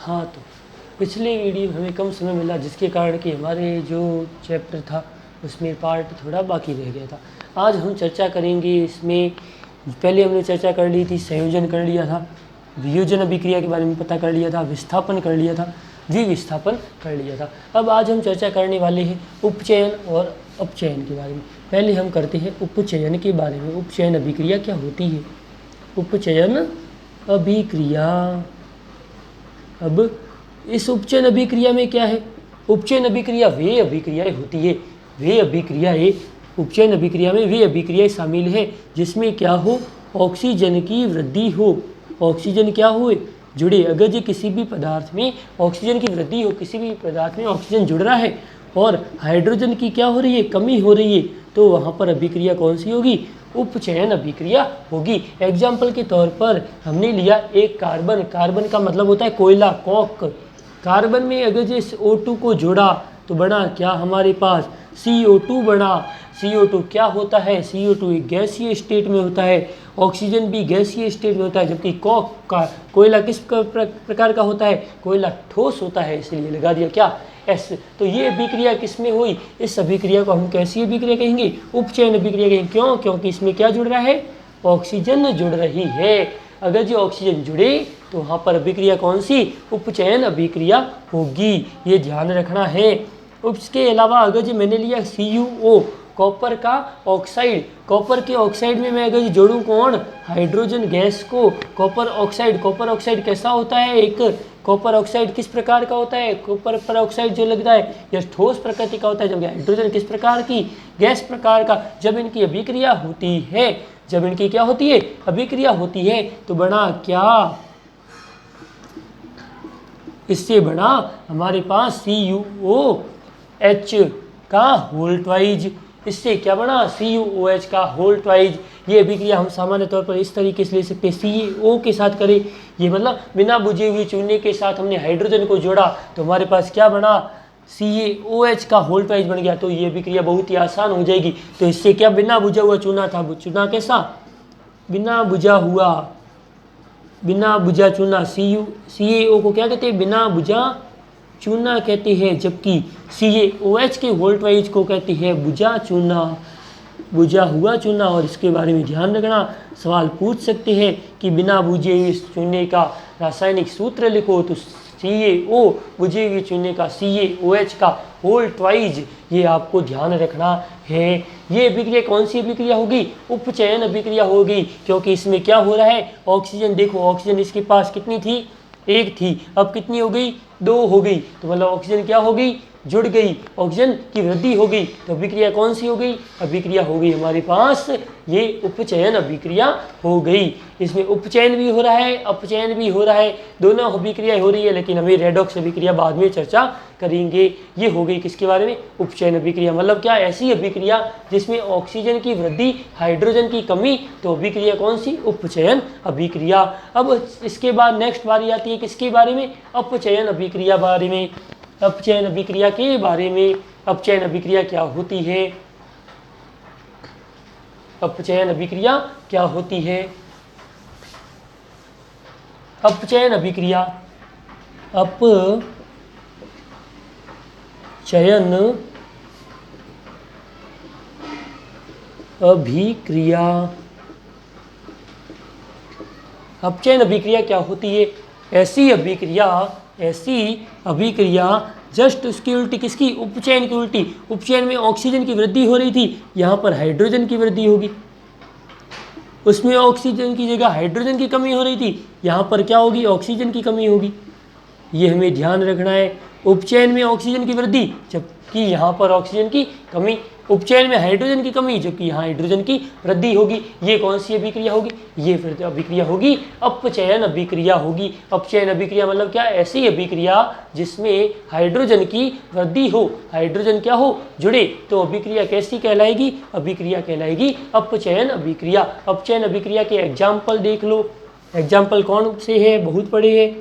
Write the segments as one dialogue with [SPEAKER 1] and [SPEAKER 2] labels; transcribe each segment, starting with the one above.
[SPEAKER 1] हाँ, तो पिछले वीडियो में हमें कम समय मिला, जिसके कारण कि हमारे जो चैप्टर था उसमें पार्ट थोड़ा बाकी रह गया था। आज हम चर्चा करेंगे इसमें। पहले हमने चर्चा कर ली थी, संयोजन कर लिया था, वियोजन अभिक्रिया के बारे में पता कर लिया था, विस्थापन कर लिया था, द्विविस्थापन कर लिया था। अब आज हम चर्चा करने वाले हैं उपचयन और अपचयन के बारे में। पहले हम करते हैं उपचयन के बारे में। उपचयन अभिक्रिया क्या होती है? उपचयन अभिक्रिया। अब इस उपचयन अभिक्रिया में क्या है? उपचयन अभिक्रिया वे अभिक्रियाएं होती है, वे अभिक्रियाएं, उपचयन अभिक्रिया में वे अभिक्रियाएं शामिल है जिसमें क्या हो? ऑक्सीजन की वृद्धि हो। ऑक्सीजन क्या हुए? जुड़े। अगर ये किसी भी पदार्थ में ऑक्सीजन की वृद्धि हो, किसी भी पदार्थ में ऑक्सीजन जुड़ रहा है और हाइड्रोजन की क्या हो रही है? कमी हो रही है, तो वहाँ पर अभिक्रिया कौन सी होगी? उपचयन अभिक्रिया होगी। एग्जाम्पल के तौर पर हमने लिया एक कार्बन। कार्बन का मतलब होता है कोयला, कॉक। कार्बन में अगर जिस O2 को जोड़ा तो बना क्या हमारे पास? CO2 बना। CO2 क्या होता है? CO2 एक गैसीय स्टेट में होता है, ऑक्सीजन भी गैसीय स्टेट में होता है, जबकि कॉक का कोयला किस प्रकार का होता है? कोयला ठोस होता है, इसलिए लगा दिया क्या? एस। तो ये अभिक्रिया किस में हुई? इस अभिक्रिया को हम कैसी अभिक्रिया कहेंगे? उपचयन अभिक्रिया कहेंगे। क्यों? क्योंकि इसमें क्या जुड़ रहा है? ऑक्सीजन जुड़ रही है। अगर जो ऑक्सीजन जुड़े तो वहाँ पर अभिक्रिया कौन सी? उपचयन अभिक्रिया होगी, ये ध्यान रखना है। उसके अलावा अगर जो मैंने लिया CuO, कॉपर का ऑक्साइड। कॉपर के ऑक्साइड में मैं अगर जोड़ूं कौन? हाइड्रोजन गैस को। Copper oxide. कॉपर ऑक्साइड कैसा होता है? एक कॉपर ऑक्साइड किस प्रकार का होता है? कॉपर पर ऑक्साइड जो लगता है यह ठोस प्रकृति का होता है, जबकि हाइड्रोजन किस प्रकार की? गैस प्रकार का। जब इनकी अभिक्रिया होती है, जब इनकी क्या होती है? अभिक्रिया होती है, तो बना क्या? इससे बना हमारे पास CuOH का होल ट्वाइज। इससे क्या बना? CuOH का होल ट्वाइज। ये अभिक्रिया हम सामान्य तौर पर इस तरीके से ले सकते हैं, CaO के साथ करें, ये मतलब बिना बुझे हुए चूने के साथ हमने हाइड्रोजन को जोड़ा तो हमारे पास क्या बना? CaOH का होल ट्वाइज बन गया। तो ये अभिक्रिया बहुत ही आसान हो जाएगी। तो इससे क्या? बिना बुझा हुआ चूना था। चूना कैसा? बिना बुझा हुआ, बिना बुझा चूना। CaO को क्या कहते हैं? बिना बुझा चूना कहते हैं, जबकि CaOH के होल ट्वाइज को कहते हैं बुझा चूना, बुझा हुआ चूना। और इसके बारे में ध्यान रखना, सवाल पूछ सकते हैं कि बिना बुझे हुए चूने का रासायनिक सूत्र लिखो, तो CaO बुझे हुए चूने का CaOH का होल ट्वाइज, ये आपको ध्यान रखना है। ये अभिक्रिया कौन सी अभिक्रिया होगी? उपचयन अभिक्रिया होगी, क्योंकि इसमें क्या हो रहा है? ऑक्सीजन, देखो ऑक्सीजन इसके पास कितनी थी? एक थी, अब कितनी हो गई? दो हो गई। तो मतलब ऑक्सीजन क्या हो गई? जुड़ गई, ऑक्सीजन की वृद्धि हो गई। तो अभिक्रिया कौन सी हो गई? अभिक्रिया हो गई हमारे पास ये उपचयन अभिक्रिया हो गई। इसमें उपचयन भी हो रहा है, अपचयन भी हो रहा है, दोनों अभिक्रिया हो रही है, लेकिन हमें रेडॉक्स अभिक्रिया बाद में चर्चा करेंगे। ये हो गई किसके बारे में? उपचयन अभिक्रिया। मतलब क्या? ऐसी अभिक्रिया जिसमें ऑक्सीजन की वृद्धि, हाइड्रोजन की कमी, तो अभिक्रिया कौन सी? उपचयन अभिक्रिया। अब इसके बाद नेक्स्ट बारी आती है किसके बारे में? अपचयन अभिक्रिया बारे में। अपचयन अभिक्रिया के बारे में। अपचयन अभिक्रिया क्या होती है? अपचयन अभिक्रिया क्या होती है? अपचयन अभिक्रिया, अपचयन अभिक्रिया। अपचयन अभिक्रिया क्या होती है? ऐसी अभिक्रिया जस्ट उसकी उल्टी, किसकी? उपचयन की उल्टी। उपचयन में ऑक्सीजन की वृद्धि हो रही थी, यहाँ पर हाइड्रोजन की वृद्धि होगी। उसमें ऑक्सीजन की जगह हाइड्रोजन की कमी हो रही थी, यहाँ पर क्या होगी? ऑक्सीजन की कमी होगी। ये हमें ध्यान रखना है। उपचयन में ऑक्सीजन की वृद्धि, जबकि यहाँ पर ऑक्सीजन की कमी। उपचयन में हाइड्रोजन की कमी, जबकि यहाँ हाइड्रोजन की वृद्धि होगी। ये कौन सी अभिक्रिया होगी? ये फिर अभिक्रिया होगी अपचयन अभिक्रिया होगी। अपचयन अभिक्रिया मतलब क्या? ऐसी अभिक्रिया जिसमें हाइड्रोजन की वृद्धि हो, हाइड्रोजन क्या हो? जुड़े, तो अभिक्रिया कैसी कहलाएगी? अभिक्रिया कहलाएगी अपचयन अभिक्रिया। अपचयन अभिक्रिया के एग्जाम्पल देख लो। एग्जाम्पल कौन से है? बहुत बड़े हैं।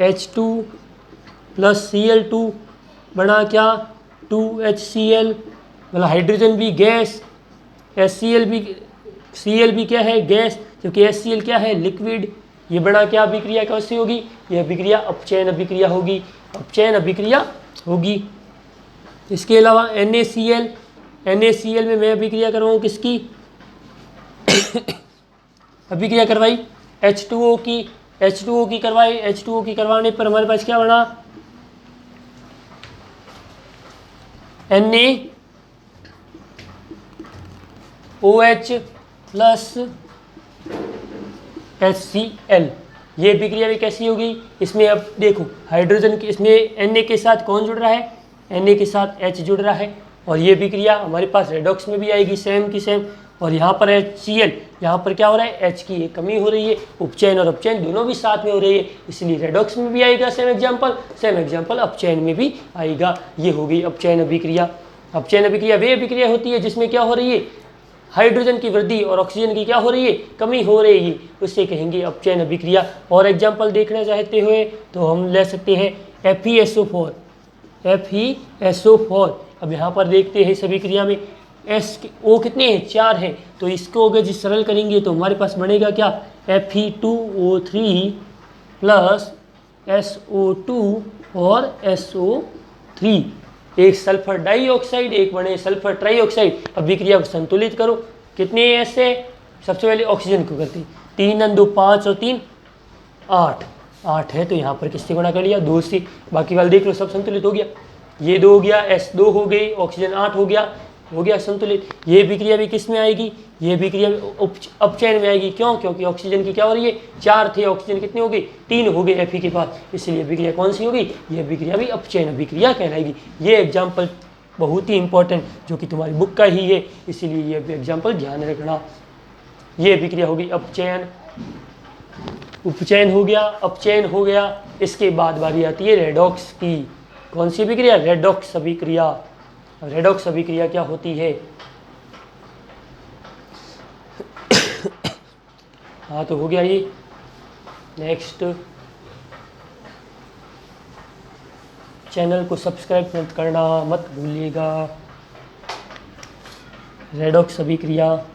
[SPEAKER 1] H2 + Cl2 बना क्या? 2HCl, मतलब हाइड्रोजन भी गैस, Cl भी क्या है? गैस, जबकि HCl क्या है? लिक्विड। ये बना क्या अभिक्रिया कैसी होगी, ये अभिक्रिया अपचयन अभिक्रिया होगी, अपचयन अभिक्रिया होगी। इसके अलावा NaCl में मैं अभिक्रिया करवाऊँ किसकी अभिक्रिया करवाई H2O की करवाई, H2O की करवाने पर हमारे पास क्या बना, NaOH प्लस HCl। ये अभिक्रिया भी कैसी होगी, इसमें अब देखो हाइड्रोजन की, इसमें Na के साथ कौन जुड़ रहा है, Na के साथ H जुड़ रहा है, और ये अभिक्रिया हमारे पास रेडॉक्स में भी आएगी सेम की सेम। और यहाँ पर HCl, यहाँ पर क्या हो रहा है, H की एक कमी हो रही है, उपचयन और अपचयन दोनों भी साथ में हो रही है, इसलिए रेडॉक्स में भी आएगा सेम एग्जाम्पल अपचयन में भी आएगा। ये होगी अपचयन अभिक्रिया। अपचयन अभिक्रिया वे अभिक्रिया होती है जिसमें क्या हो रही है, हाइड्रोजन की वृद्धि और ऑक्सीजन की क्या हो रही है, कमी हो रही है, उससे कहेंगे अपचयन अभिक्रिया। और एग्जाम्पल देखना चाहते हुए तो हम ले सकते हैं FeSO4। अब यहाँ पर देखते हैं इस अभिक्रिया में O कितने हैं, 4 हैं, तो इसको अगर जिस सरल करेंगे तो हमारे पास बनेगा क्या, Fe2O3 प्लस SO2 और SO3, एक सल्फर डाइऑक्साइड एक बने सल्फर ट्राइऑक्साइड। अभिक्रिया को संतुलित करो, कितने ऐसे, सबसे पहले ऑक्सीजन को करते 3 और 2 5 और 3 8 है, तो यहाँ पर किससे गुणा कर लिया, 2 से, बाकी वाले देख लो सब संतुलित हो गया, ये 2 हो गया, S2 हो गई, ऑक्सीजन 8 हो गया संतुलित। ये अभिक्रिया भी किस में आएगी, ये अभिक्रिया अपचयन में आएगी, क्यों, क्योंकि ऑक्सीजन की क्या हो रही है, 4 थे, ऑक्सीजन कितने हो गए, 3 हो गए Fe के पास, इसलिए अभिक्रिया कौन सी होगी, ये अभिक्रिया भी अपचयन अभिक्रिया कहलाएगी। ये एग्जाम्पल बहुत ही इंपॉर्टेंट जो कि तुम्हारी बुक का ही है, इसीलिए ये एग्जाम्पल ध्यान रखना। ये अभिक्रिया होगी अपचयन, उपचयन हो गया, अपचयन हो गया। इसके बाद बारी आती है रेडॉक्स की। कौन सी अभिक्रिया, रेडॉक्स अभिक्रिया। रेडॉक्स अभिक्रिया क्या होती है, हाँ तो हो गया ये। नेक्स्ट, चैनल को सब्सक्राइब मत करना मत भूलिएगा। रेडॉक्स अभिक्रिया,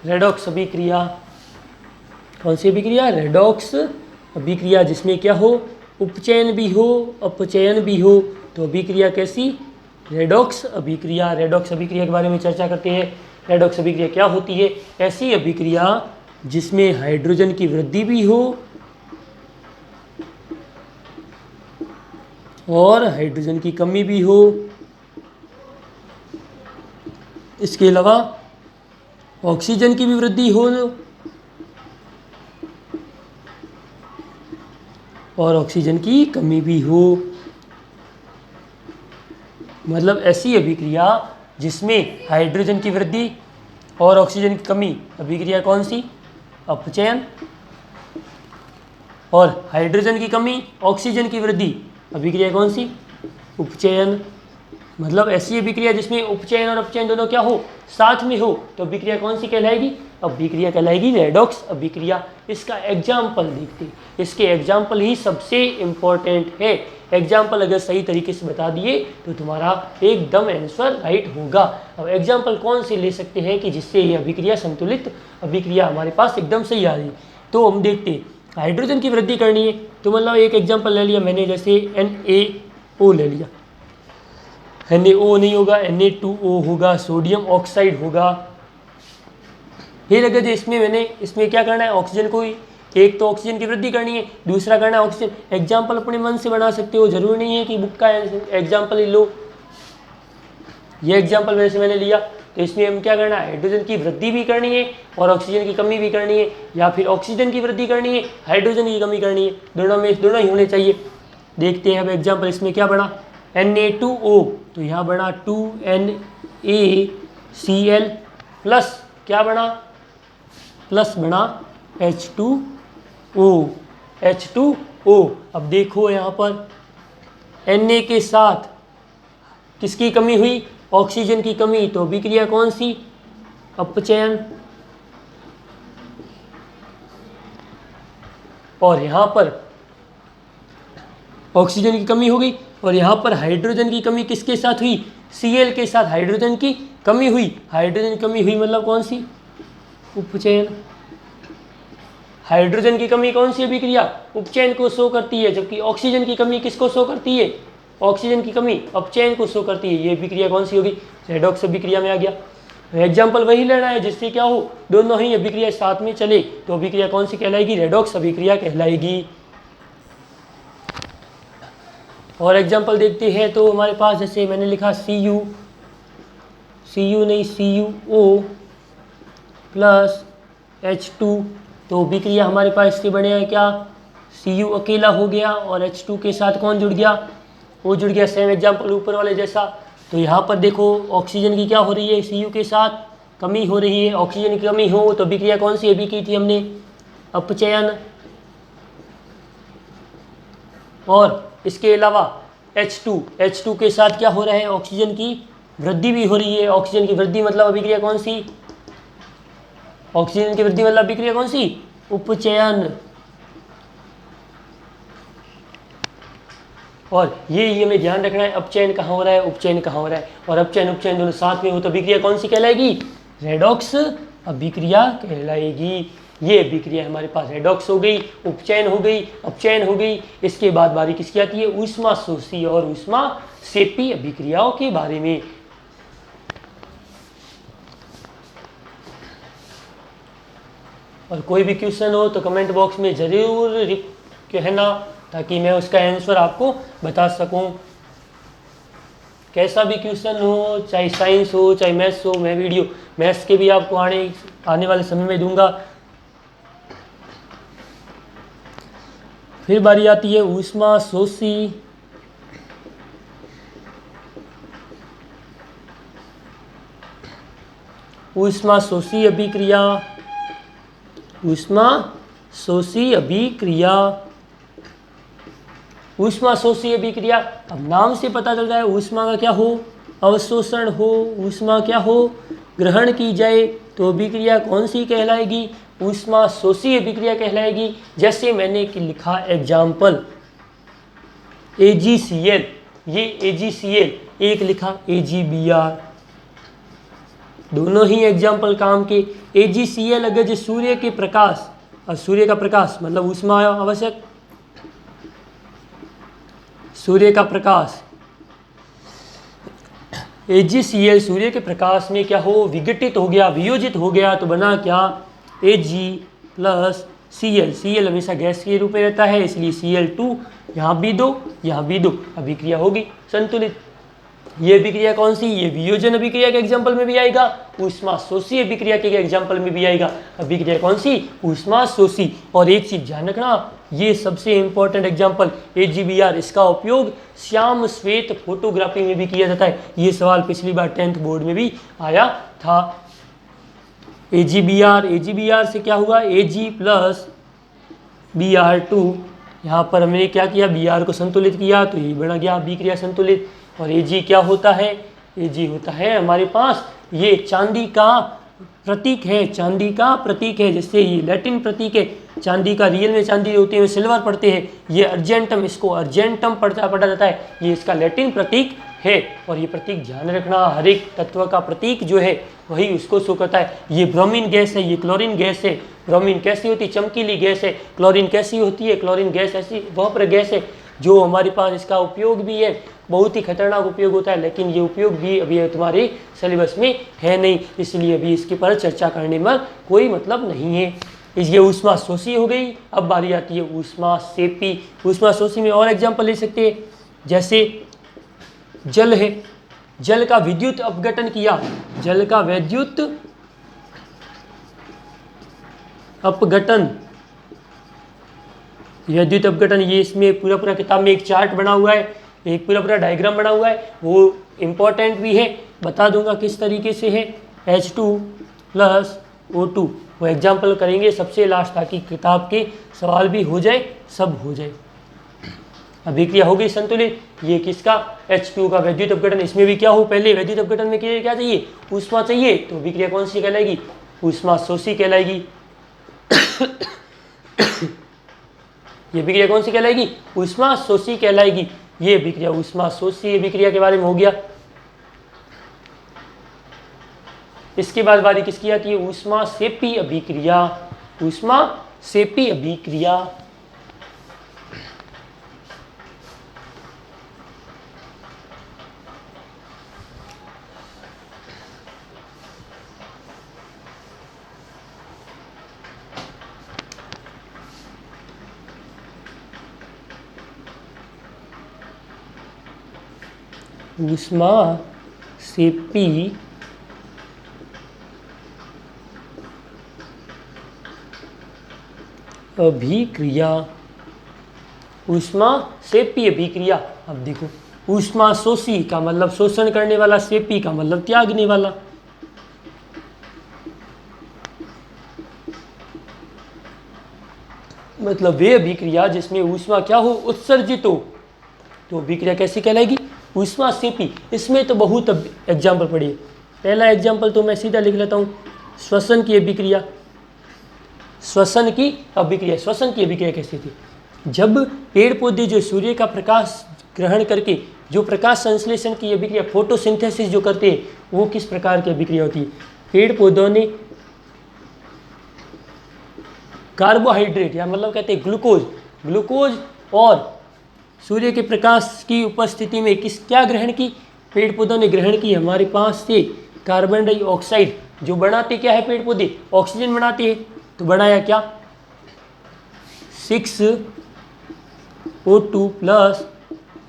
[SPEAKER 1] रेडॉक्स अभिक्रिया कौन सी अभिक्रिया, रेडॉक्स अभिक्रिया, जिसमें क्या हो, उपचयन भी हो अपचयन भी हो, तो अभिक्रिया कैसी, रेडॉक्स अभिक्रिया। रेडॉक्स अभिक्रिया के बारे में चर्चा करते हैं। रेडॉक्स अभिक्रिया क्या होती है, ऐसी अभिक्रिया जिसमें हाइड्रोजन की वृद्धि भी हो और हाइड्रोजन की कमी भी हो, इसके अलावा ऑक्सीजन की भी वृद्धि हो और ऑक्सीजन की कमी भी हो। मतलब ऐसी अभिक्रिया जिसमें हाइड्रोजन की वृद्धि और ऑक्सीजन की कमी, अभिक्रिया कौन सी, अपचयन। और हाइड्रोजन की कमी ऑक्सीजन की वृद्धि, अभिक्रिया कौन सी, उपचयन। मतलब ऐसी अभिक्रिया जिसमें उपचयन और अपचयन दोनों क्या हो, साथ में हो, तो अभिक्रिया कौन सी कहलाएगी, अभिक्रिया कहलाएगी रेडॉक्स अभिक्रिया। इसका एग्जाम्पल देखते हैं, इसके एग्जाम्पल ही सबसे इम्पोर्टेंट है। एग्जाम्पल अगर सही तरीके से बता दिए तो तुम्हारा एकदम आंसर राइट होगा। अब एग्जाम्पल कौन से ले सकते हैं कि जिससे ये अभिक्रिया संतुलित अभिक्रिया हमारे पास एकदम सही आ रही। तो हम देखते हैं, हाइड्रोजन की वृद्धि करनी है, तो मतलब एक एग्जाम्पल ले लिया मैंने, जैसे NaO ले लिया, NaO नहीं होगा, Na2O होगा, सोडियम ऑक्साइड होगा। फिर अगर जो इसमें क्या करना है, ऑक्सीजन को ही, एक तो ऑक्सीजन की वृद्धि करनी है, दूसरा करना है ऑक्सीजन। एग्जाम्पल अपने मन से बना सकते हो, जरूरी नहीं है कि बुक का एग्जाम्पल ही लो। ये एग्जाम्पल वैसे मैंने लिया, तो इसमें हम क्या करना है, हाइड्रोजन की वृद्धि भी करनी है और ऑक्सीजन की कमी भी करनी है, या फिर ऑक्सीजन की वृद्धि करनी है, हाइड्रोजन की कमी करनी है, दोनों ही होने चाहिए। देखते हैं अब एग्जाम्पल, इसमें क्या बना, Na2O, तो यहाँ बना 2NaCl प्लस क्या बना, प्लस बना H2O। अब देखो यहाँ पर Na के साथ किसकी कमी हुई, ऑक्सीजन की कमी, तो अभिक्रिया कौन सी, अपचयन। और यहाँ पर ऑक्सीजन की कमी हो गई और यहाँ पर हाइड्रोजन की कमी किसके साथ हुई, Cl के साथ हाइड्रोजन की कमी हुई, हाइड्रोजन की कमी हुई मतलब कौन सी, उपचयन। हाइड्रोजन की कमी कौन सी अभिक्रिया, उपचयन को शो करती है, जबकि ऑक्सीजन की कमी किसको शो करती है, ऑक्सीजन की कमी अपचयन को शो करती है। ये अभिक्रिया कौन सी होगी, रेडॉक्स अभिक्रिया में आ गया। एग्जाम्पल वही लेना है जिससे क्या हो, दोनों ही अभिक्रिया साथ में चले, तो अभिक्रिया कौन सी कहलाएगी, रेडॉक्स अभिक्रिया कहलाएगी। और एग्जाम्पल देखते हैं तो हमारे पास जैसे मैंने लिखा Cu नहीं CuO प्लस H2, तो अभिक्रिया हमारे पास इससे बने हैं क्या, Cu अकेला हो गया और H2 के साथ कौन जुड़ गया, वो जुड़ गया, सेम एग्जाम्पल ऊपर वाले जैसा। तो यहाँ पर देखो ऑक्सीजन की क्या हो रही है, Cu के साथ कमी हो रही है, ऑक्सीजन की कमी हो तो अभिक्रिया कौन सी अभी की थी हमने, अपचयन। और इसके अलावा H2 के साथ क्या हो रहा है, ऑक्सीजन की वृद्धि भी हो रही है। ऑक्सीजन की वृद्धि मतलब अभिक्रिया कौन सी, ऑक्सीजन की वृद्धि मतलब अभिक्रिया कौन सी, उपचयन। और ये हमें ध्यान रखना है, अपचयन कहाँ हो रहा है, उपचयन कहाँ हो रहा है, और अपचयन उपचयन दोनों साथ में हो तो अभिक्रिया कौन सी कहलाएगी, रेडॉक्स अभिक्रिया कहलाएगी। ये अभिक्रिया हमारे पास रेडॉक्स हो गई, उपचयन हो गई, अपचयन हो गई। इसके बाद बारी किसकी आती है, ऊष्मा शोषी और ऊष्मा सेपी अभिक्रियाओं के बारे में। और कोई भी क्वेश्चन हो तो कमेंट बॉक्स में जरूर कहना ताकि मैं उसका आंसर आपको बता सकूं। कैसा भी क्वेश्चन हो, चाहे साइंस हो चाहे मैथ्स हो, मैं वीडियो मैथ्स के भी आपको आने वाले समय में दूंगा। फिर बारी आती है ऊष्मा शोषी अभिक्रिया, ऊष्मा शोषी अभिक्रिया। ऊष्मा शोषी अभिक्रिया, अब नाम से पता चल रहा है ऊष्मा का क्या हो, अवशोषण हो, ऊष्मा क्या हो, ग्रहण की जाए, तो अभिक्रिया कौन सी कहलाएगी, ऊष्मा शोषी अभिक्रिया कहलाएगी। जैसे मैंने लिखा एग्जाम्पल AgCl, ये AgCl, एक लिखा AgBr, दोनों ही एग्जाम्पल काम के। AgCl अगर जो सूर्य के प्रकाश, और सूर्य का प्रकाश मतलब ऊष्मा आवश्यक, सूर्य का प्रकाश, AgCl सूर्य के प्रकाश में क्या हो, विघटित हो गया, वियोजित हो गया, तो बना क्या, Ag प्लस Cl। Cl हमेशा गैस के रूप में रहता है, इसलिए Cl2, यहाँ भी दो, यहाँ भी दो, अभिक्रिया होगी संतुलित। ये अभिक्रिया कौन सी, ये वियोजन अभिक्रिया के एग्जाम्पल में भी आएगा, ऊष्मा शोषी अभिक्रिया के एग्जाम्पल में भी आएगा। अभिक्रिया कौन सी, ऊष्मा शोषी। और एक चीज ध्यान रखना, ये सबसे इंपॉर्टेंट एग्जाम्पल AgBr, इसका उपयोग श्याम श्वेत फोटोग्राफी में भी किया जाता है। ये सवाल पिछली बार 10th बोर्ड में भी आया था। AgBr से क्या हुआ, Ag प्लस Br2, यहाँ पर हमने क्या किया, Br को संतुलित किया तो ये बना गया अभिक्रिया संतुलित। और Ag क्या होता है, Ag होता है हमारे पास ये चांदी का प्रतीक है, चांदी का प्रतीक है, जैसे ये लैटिन प्रतीक है चांदी का, रियल में चांदी होती है, सिल्वर पढ़ते हैं, ये अर्जेंटम, इसको अर्जेंटम पढ़ा जाता है, ये इसका लैटिन प्रतीक है। और ये प्रतीक ध्यान रखना, हर एक तत्व का प्रतीक जो है वही उसको शो करता है। ये ब्रोमीन गैस है, ये क्लोरीन गैस है। ब्रोमीन कैसी होती है, चमकीली गैस है। क्लोरीन कैसी होती है, क्लोरीन गैस ऐसी वह गैस है जो हमारे पास, इसका उपयोग भी है, बहुत ही खतरनाक उपयोग होता है, लेकिन ये उपयोग भी अभी तुम्हारे सिलेबस में है नहीं, इसलिए अभी इसके पर चर्चा करने में कोई मतलब नहीं है। ये ऊष्मा शोषी हो गई। अब बारी आती है ऊष्मा सेपी। ऊष्मा शोषी में और एग्जाम्पल ले सकते हैं, जैसे जल है, जल का विद्युत अपघटन किया, जल का विद्युत अपघटन, विद्युत अपघटन, ये इसमें पूरा किताब में एक चार्ट बना हुआ है, एक पूरा डायग्राम बना हुआ है, वो इम्पोर्टेंट भी है, बता दूंगा किस तरीके से है। H2 प्लस O2, वो एग्जाम्पल करेंगे सबसे लास्ट, ताकि किताब के सवाल भी हो जाए, सब हो जाए। अभिक्रिया हो गई संतुलित। ये किसका, H2 का विद्युत अपघटन। इसमें भी क्या हो, पहले विद्युत अपघटन में क्या चाहिए, ऊष्मा चाहिए, तो अभिक्रिया कौन सी कहलाएगी, ऊष्मा शोषी कहलाएगी। ये अभिक्रिया कौन सी कहलाएगी, ऊष्मा शोषी कहलाएगी। ये अभिक्रिया ऊष्मा शोषी अभिक्रिया के बारे में हो गया। इसके बाद बारी किसकी आती है? ऊष्मा सेपी अभिक्रिया। ऊष्मा सेपी अभिक्रिया। ऊष्मा सेपी अभिक्रिया। ऊष्मा सेपी अभिक्रिया। अब देखो, ऊष्मा शोषी का मतलब शोषण करने वाला, सेपी का मतलब त्यागने वाला। मतलब वे अभिक्रिया जिसमें ऊष्मा क्या हो? उत्सर्जित हो, तो अभिक्रिया कैसी कहलाएगी? ऊष्मा सेपी। इसमें तो बहुत एग्जाम्पल पढ़िए। पहला एग्जाम्पल तो मैं सीधा लिख लेता हूँ, श्वसन की अभिक्रिया। श्वसन की अभिक्रिया। श्वसन की अभिक्रिया कैसी थी? जब पेड़ पौधे जो सूर्य का प्रकाश ग्रहण करके जो प्रकाश संश्लेषण की अभिक्रिया, फोटोसिंथेसिस जो करते हैं, वो किस प्रकार की अभिक्रिया होती है? पेड़ पौधों ने कार्बोहाइड्रेट या मतलब कहते हैं ग्लूकोज और सूर्य के प्रकाश की उपस्थिति में क्या ग्रहण की? पेड़ पौधों ने ग्रहण की हमारे पास से कार्बन डाइऑक्साइड। जो बनाते क्या है पेड़ पौधे? ऑक्सीजन बनाते हैं। तो बनाया क्या? 6O2 plus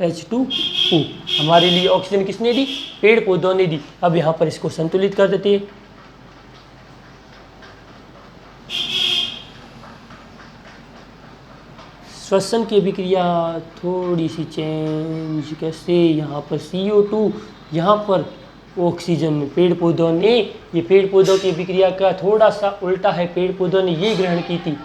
[SPEAKER 1] H2O। हमारे लिए ऑक्सीजन किसने दी? पेड़ पौधों ने दी। अब यहाँ पर इसको संतुलित कर देते हैं। श्वसन की अभिक्रिया थोड़ी सी चेंज। कैसे? यहाँ पर CO2, यहाँ पर ऑक्सीजन। पेड़ पौधों ने, ये पेड़ पौधों की अभिक्रिया का थोड़ा सा उल्टा है। पेड़ पौधों ने ये ग्रहण की थी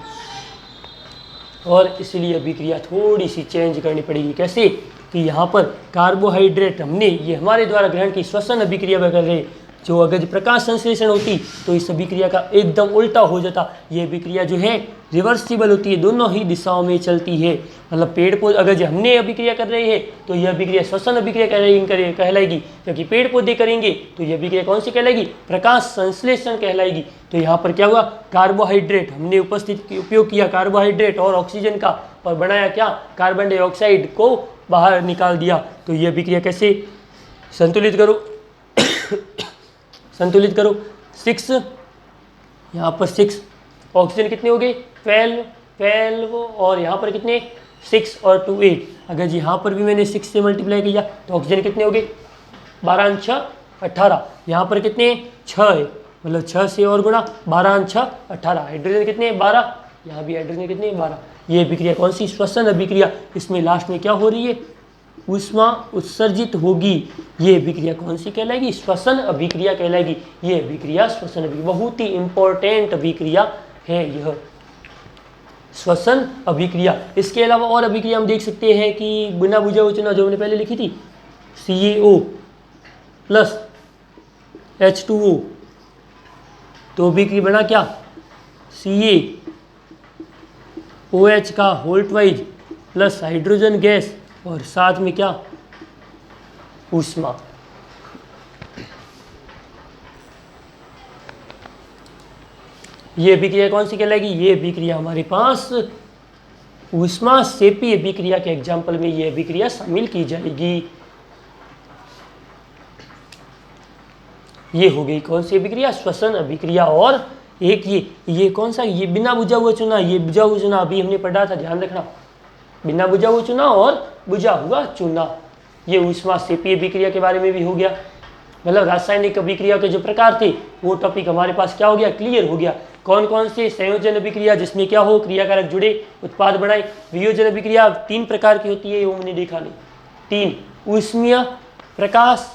[SPEAKER 1] और इसलिए अभिक्रिया थोड़ी सी चेंज करनी पड़ेगी। कैसे? कि यहाँ पर कार्बोहाइड्रेट हमने ये हमारे द्वारा ग्रहण की, श्वसन अभिक्रिया में कर रहे। जो अगर प्रकाश संश्लेषण होती तो इस अभिक्रिया का एकदम उल्टा हो जाता। ये अभिक्रिया जो है रिवर्सिबल होती है, दोनों ही दिशाओं में चलती है। मतलब पेड़ पौधे अगर जो हमने अभिक्रिया कर रहे हैं तो यह अभिक्रिया श्वसन अभिक्रिया कहलाएगी, क्योंकि पेड़ पौधे करेंगे तो यह अभिक्रिया कौन सी कहलाएगी? प्रकाश संश्लेषण कहलाएगी। तो यहाँ पर क्या हुआ? कार्बोहाइड्रेट हमने उपयोग किया, कार्बोहाइड्रेट और ऑक्सीजन का, और बनाया क्या? कार्बन डाइऑक्साइड को बाहर निकाल दिया। तो यह अभिक्रिया कैसे? संतुलित करो संतुलित करो। 6, यहाँ पर 6, ऑक्सीजन कितने हो गए? 12 और यहाँ पर कितने? 6 और 2 8। अगर जी यहाँ पर भी मैंने 6 से मल्टीप्लाई किया तो ऑक्सीजन कितने हो गए? 12 और 6 18। यहाँ पर कितने? 6 है, मतलब 6 से और गुणा, 12 और 6 18। हाइड्रोजन कितने? 12। यहाँ भी हाइड्रोजन कितने? 12। ये अभिक्रिया कौन सी? श्वसन अभिक्रिया। इसमें लास्ट में क्या हो रही है? ऊष्मा उत्सर्जित होगी। ये अभिक्रिया कौन सी कहलाएगी? श्वसन अभिक्रिया कहलाएगी। ये अभिक्रिया श्वसन अभिक्रिया, बहुत ही इंपॉर्टेंट अभिक्रिया है यह श्वसन अभिक्रिया। इसके अलावा और अभिक्रिया हम देख सकते हैं कि बिना बुझा हुआ जो हमने पहले लिखी थी, CaO प्लस H2O, तो अभिक्रिया बना क्या? CaOH का Holt wise plus hydrogen gas और साथ में क्या? ऊष्मा। ये अभिक्रिया कौन सी कहलाएगी? ये अभिक्रिया हमारे पास ऊष्मा सेपी अभिक्रिया के एग्जाम्पल में ये अभिक्रिया शामिल की जाएगी। ये हो गई कौन सी अभिक्रिया? श्वसन अभिक्रिया। और एक ये कौन सा? ये बिना बुझा हुआ चूना। ये बुझा हुआ चूना अभी हमने पढ़ा था, ध्यान रखना। बिना बुझा हुआ चूना और बुझा हुआ चूना, ये ऊष्मा सेपी अभिक्रिया के बारे में भी हो गया। मतलब रासायनिक अभिक्रिया के जो प्रकार थे वो टॉपिक हमारे पास क्या हो गया? क्लियर हो गया। कौन कौन से? संयोजन अभिक्रिया जिसमें क्या हो? क्रियाकारक जुड़े, उत्पाद बनाए। वियोजन अभिक्रिया 3 प्रकार की होती है, वो मैंने देखा नहीं। 3, ऊष्मीय, प्रकाश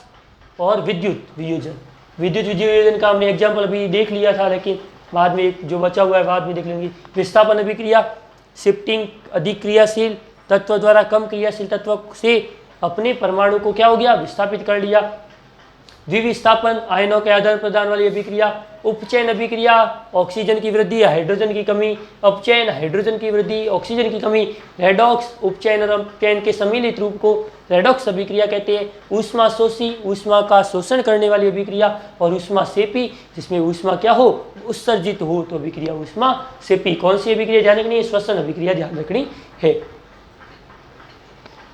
[SPEAKER 1] और विद्युत वियोजन। विद्युत वियोजन का हमने एग्जाम्पल अभी देख लिया था, लेकिन बाद में जो बचा हुआ है बाद में देख लेंगे। विस्थापन अभिक्रिया, शिफ्टिंग, अधिक क्रियाशील तत्व द्वारा कम क्रियाशील तत्व से अपने परमाणु को क्या हो गया? विस्थापित कर लिया। द्विविस्थापन आयनों के आदान प्रदान वाली अभिक्रिया, उपचयन अभिक्रिया ऑक्सीजन की वृद्धि हाइड्रोजन की कमी, अपचयन हाइड्रोजन की वृद्धि ऑक्सीजन की कमी, रेडॉक्स उपचयन और अपचयन के सम्मिलित रूप को रेडॉक्स अभिक्रिया कहते हैं। ऊष्मा शोषी ऊष्मा का शोषण करने वाली अभिक्रिया और ऊष्मा सेपी जिसमें ऊष्मा क्या हो उत्सर्जित हो तो अभिक्रिया ऊष्मा सेपी। कौन सी अभिक्रिया ध्यान रखनी है? श्वसन अभिक्रिया ध्यान रखनी है।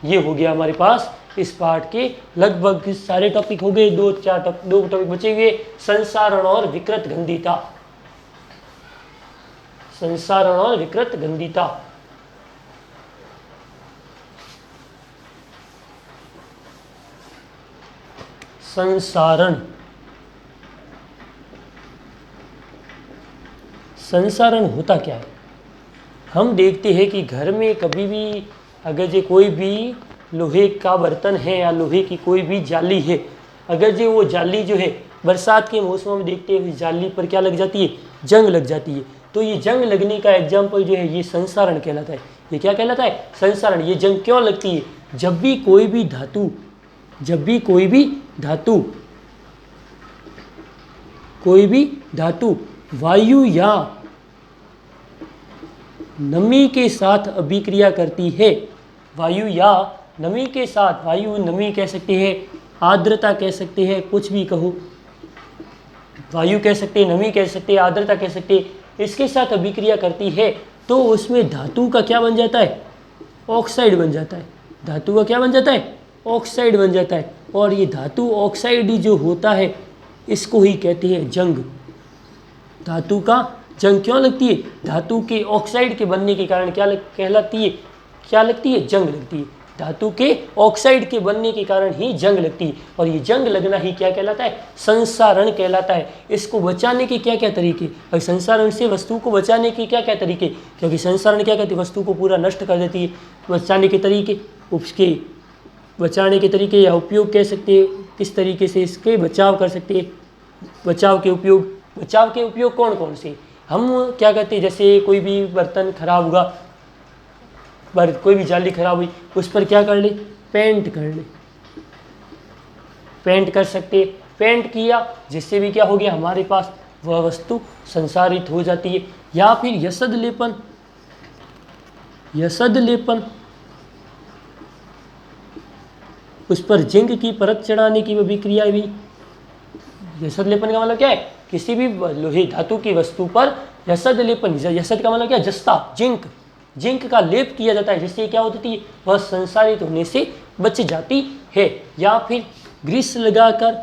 [SPEAKER 1] ये हो गया हमारे पास इस पार्ट के लगभग सारे टॉपिक हो गए। दो टॉपिक बचे हुए, संसारण और विकृत गंधिता। संसारण और विकृत गंधिता। संसारण, संसारण होता क्या है? हम देखते हैं कि घर में कभी भी अगर जो कोई भी लोहे का बर्तन है या लोहे की कोई भी जाली है, अगर जो वो जाली जो है बरसात के मौसम में देखते हैं जाली पर क्या लग जाती है? जंग लग जाती है। तो ये जंग लगने का एग्जाम्पल जो है ये संसारण कहलाता है। ये क्या कहलाता है? संसारण। ये जंग क्यों लगती है? जब भी कोई भी धातु वायु या नमी के साथ अभिक्रिया करती है, वायु या नमी के साथ, वायु नमी कह सकते हैं, आर्द्रता कह सकते हैं, कुछ भी कहो, वायु कह सकते हैं, नमी कह सकते हैं, आर्द्रता कह सकते हैं, इसके साथ अभिक्रिया करती है तो उसमें धातु का क्या बन जाता है? ऑक्साइड बन जाता है। धातु का क्या बन जाता है? ऑक्साइड बन जाता है। और ये धातु ऑक्साइड जो होता है इसको ही कहते हैं जंग। धातु का जंग क्यों लगती है? धातु के ऑक्साइड के बनने के कारण क्या कहलाती है? क्या लगती है? जंग लगती है। धातु के ऑक्साइड के बनने के कारण ही जंग लगती है। और ये जंग लगना ही क्या कहलाता है? संसारण कहलाता है। इसको बचाने के क्या क्या तरीके? और संसारण से वस्तु को बचाने के क्या क्या तरीके? क्योंकि संसारण क्या कहती है? वस्तु को पूरा नष्ट कर देती है। बचाने के तरीके, उसके बचाने के तरीके या उपयोग कह सकते हैं, किस तरीके से इसके बचाव कर सकते हैं। बचाव के उपयोग कौन कौन से? हम क्या कहते हैं, जैसे कोई भी बर्तन खराब हुआ, कोई भी जाली खराब हुई, उस पर क्या कर ले? पेंट कर ले। पेंट कर सकते, पेंट किया जिससे भी क्या हो गया? हमारे पास वह वस्तु संसारित हो जाती है। या फिर यसद लेपन, उस पर जिंक की परत चढ़ाने की अभिक्रिया भी। यसद लेपन का मतलब क्या है? किसी भी लोहे धातु की वस्तु पर यसद लेपन, यसद का मतलब क्या? जस्ता, जिंक का लेप किया जाता है जिससे क्या होती है? वह संसारित होने से बच जाती है। या फिर ग्रीस लगाकर,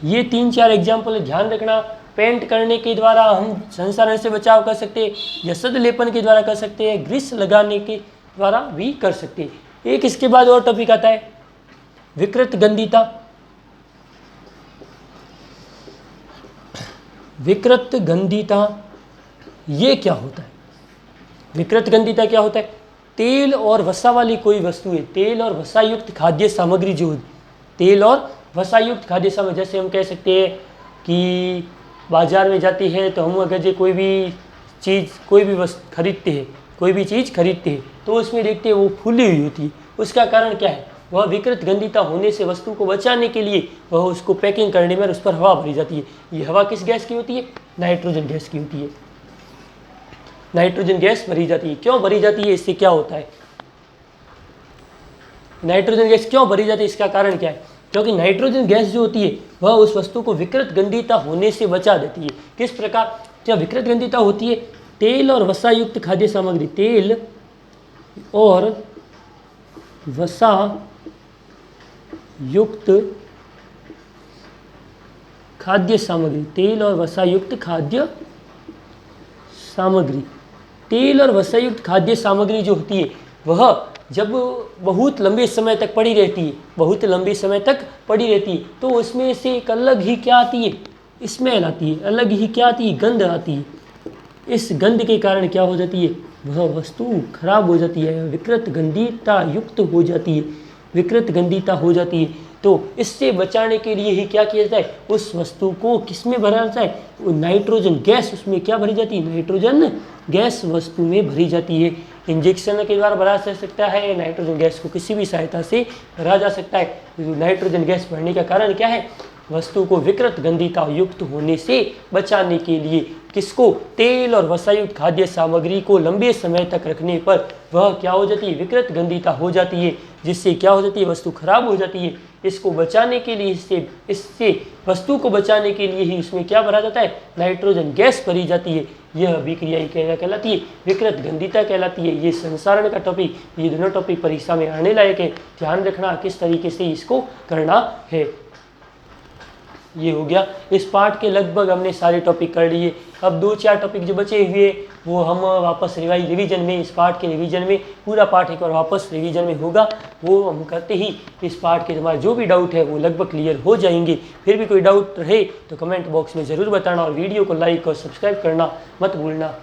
[SPEAKER 1] ये 3-4 एग्जाम्पल ध्यान रखना। पेंट करने के द्वारा हम संसारण से बचाव कर सकते हैं, यसद लेपन के द्वारा कर सकते हैं, ग्रीस लगाने के द्वारा भी कर सकते हैं। एक इसके बाद और टॉपिक आता है विकृत गंधिता। विकृत गंधिता ये क्या होता है? विकृत गंधिता क्या होता है? तेल और वसा वाली कोई वस्तु है, तेल और वसा युक्त खाद्य सामग्री जो, तेल और वसा युक्त खाद्य सामग्री, जैसे हम कह सकते हैं कि बाजार में जाती है तो हम अगर जो कोई भी चीज़ खरीदते हैं तो उसमें देखते हैं वो फूली हुई होती है। उसका कारण क्या है? वह विकृत गंधिता होने से वस्तु को बचाने के लिए वह उसको पैकिंग करने में उस पर हवा भरी जाती है। ये हवा किस गैस की होती है? नाइट्रोजन गैस की होती है। नाइट्रोजन गैस भरी जाती है। क्यों भरी जाती है? इससे क्या होता है? नाइट्रोजन गैस क्यों भरी जाती है? इसका कारण क्या है? क्योंकि नाइट्रोजन गैस जो होती है वह उस वस्तु को विकृत गंधिता होने से बचा देती है। किस प्रकार? जब विकृत गंधिता होती है, तेल और वसा युक्त खाद्य सामग्री, तेल और वसा युक्त खाद्य सामग्री, तेल और वसा युक्त खाद्य सामग्री, तेल और वसा युक्त खाद्य सामग्री जो होती है वह जब बहुत लंबे समय तक पड़ी रहती है, तो उसमें से एक अलग ही क्या आती है? स्मेल आती है, अलग ही क्या आती है? गंध आती है। इस गंध के कारण क्या हो जाती है? वह वस्तु खराब हो जाती है, विकृत गंधिता युक्त हो जाती है, विकृत गंधिता हो जाती है। तो इससे बचाने के लिए ही क्या किया जाता है? उस वस्तु को किस में भरा जाता है? नाइट्रोजन गैस उसमें क्या भरी जाती है? नाइट्रोजन गैस वस्तु में भरी जाती है। इंजेक्शन के द्वारा भरा जा सकता है, नाइट्रोजन गैस को किसी भी सहायता से भरा जा सकता है। नाइट्रोजन गैस भरने का कारण क्या है? वस्तु को विकृत गंधीता युक्त होने से बचाने के लिए। किसको? तेल और वसायुक्त खाद्य सामग्री को लंबे समय तक रखने पर वह क्या हो जाती है? विकृत गंधीता हो जाती है, जिससे क्या हो जाती है? वस्तु खराब हो जाती है। इसको बचाने के लिए, इससे वस्तु को बचाने के लिए ही इसमें क्या भरा जाता है? नाइट्रोजन गैस भरी जाती है। यह अभिक्रिया क्या कहलाती है? विकृत गंधीता कहलाती है। ये संसारण का टॉपिक, ये दोनों टॉपिक परीक्षा में आने लायक है। ध्यान रखना किस तरीके से इसको करना है। ये हो गया। इस पार्ट के लगभग हमने सारे टॉपिक कर लिए। अब 2-4 टॉपिक जो बचे हुए वो हम वापस रिवीजन में, इस पार्ट के रिवीजन में पूरा पार्ट एक बार वापस रिवीजन में होगा। वो हम करते ही इस पार्ट के हमारे जो भी डाउट है वो लगभग क्लियर हो जाएंगे। फिर भी कोई डाउट रहे तो कमेंट बॉक्स में ज़रूर बताना और वीडियो को लाइक और सब्सक्राइब करना मत भूलना।